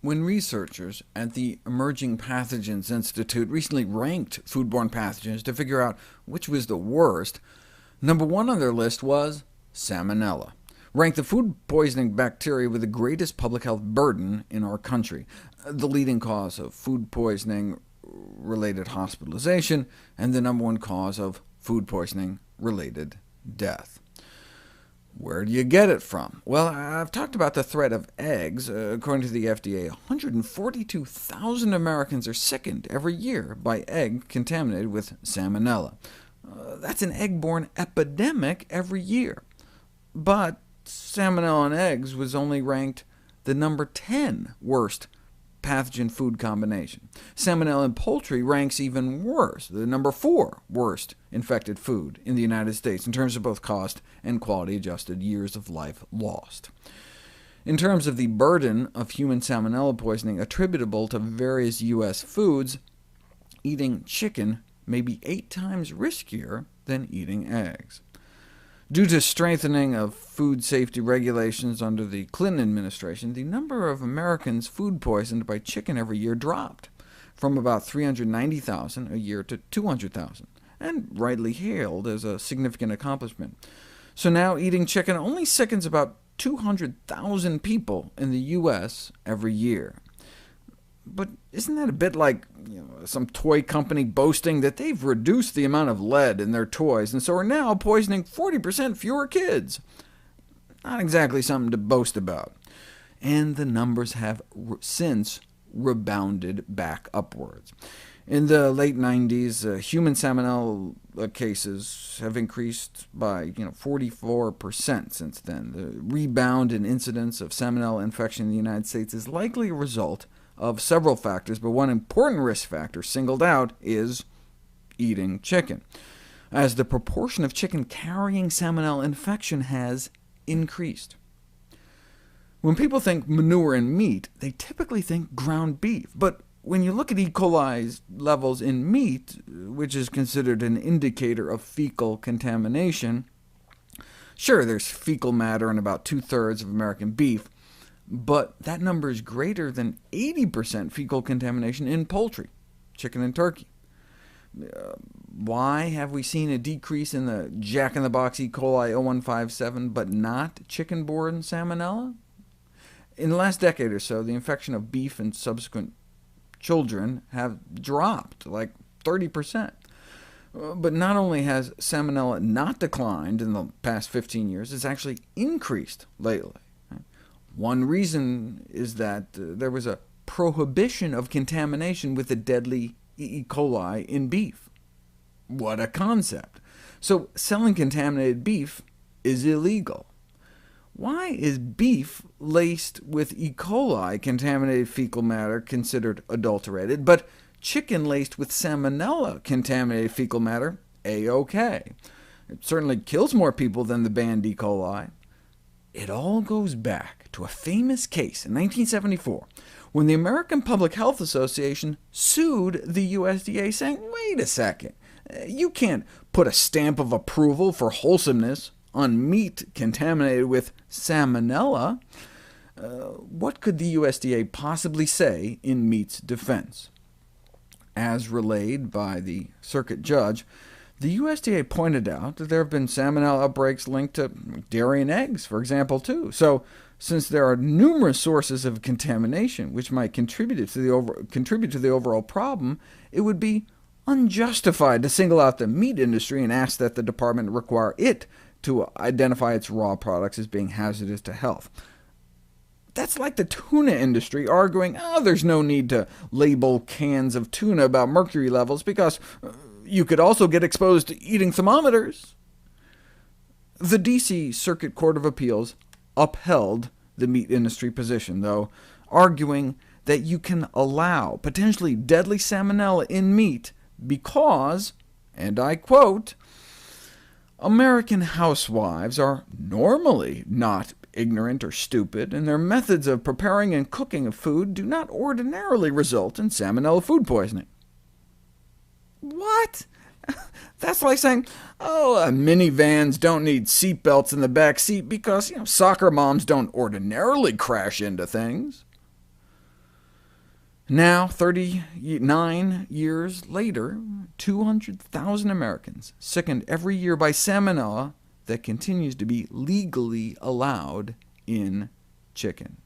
When researchers at the Emerging Pathogens Institute recently ranked foodborne pathogens to figure out which was the worst, number one on their list was Salmonella, ranked the food poisoning bacteria with the greatest public health burden in our country, the leading cause of food poisoning-related hospitalization, and the number one cause of food poisoning-related death. Where do you get it from? Well, I've talked about the threat of eggs. According to the FDA, 142,000 Americans are sickened every year by egg contaminated with Salmonella. That's an egg-borne epidemic every year. But Salmonella in eggs was only ranked the number 10 worst pathogen food combination. Salmonella in poultry ranks even worse, the number 4 worst infected food in the United States, in terms of both cost and quality-adjusted years of life lost. In terms of the burden of human salmonella poisoning attributable to various U.S. foods, eating chicken may be 8 times riskier than eating eggs. Due to strengthening of food safety regulations under the Clinton administration, the number of Americans food poisoned by chicken every year dropped, from about 390,000 a year to 200,000, and rightly hailed as a significant accomplishment. So now eating chicken only sickens about 200,000 people in the U.S. every year. But isn't that a bit like some toy company boasting that they've reduced the amount of lead in their toys, and so are now poisoning 40% fewer kids? Not exactly something to boast about. And the numbers have since rebounded back upwards. In the late 90s, human salmonella cases have increased by 44% since then. The rebound in incidence of salmonella infection in the United States is likely a result of several factors, but one important risk factor singled out is eating chicken, as the proportion of chicken carrying salmonella infection has increased. When people think manure and meat, they typically think ground beef, but when you look at E. coli levels in meat, which is considered an indicator of fecal contamination, sure, there's fecal matter in about 2/3 of American beef, but that number is greater than 80% fecal contamination in poultry, chicken and turkey. Why have we seen a decrease in the Jack-in-the-Box E. coli 0157, but not chicken-borne salmonella? In the last decade or so, the infection of beef and subsequent children have dropped, like 30%. But not only has salmonella not declined in the past 15 years, it's actually increased lately. One reason is that there was a prohibition of contamination with the deadly E. coli in beef. What a concept! So selling contaminated beef is illegal. Why is beef laced with E. coli contaminated fecal matter considered adulterated, but chicken laced with salmonella contaminated fecal matter A-OK? It certainly kills more people than the banned E. coli. It all goes back to a famous case in 1974, when the American Public Health Association sued the USDA, saying, wait a second, you can't put a stamp of approval for wholesomeness on meat contaminated with salmonella. What could the USDA possibly say in meat's defense? As relayed by the circuit judge, the USDA pointed out that there have been salmonella outbreaks linked to dairy and eggs, for example, too. So, since there are numerous sources of contamination which might contribute to the overall problem, it would be unjustified to single out the meat industry and ask that the department require it to identify its raw products as being hazardous to health. That's like the tuna industry arguing, there's no need to label cans of tuna about mercury levels, because you could also get exposed to eating thermometers. The D.C. Circuit Court of Appeals upheld the meat industry position, though, arguing that you can allow potentially deadly salmonella in meat because, and I quote, American housewives are normally not ignorant or stupid, and their methods of preparing and cooking of food do not ordinarily result in salmonella food poisoning. What? That's like saying, minivans don't need seatbelts in the back seat because soccer moms don't ordinarily crash into things. Now, 39 years later, 200,000 Americans sickened every year by salmonella that continues to be legally allowed in chicken.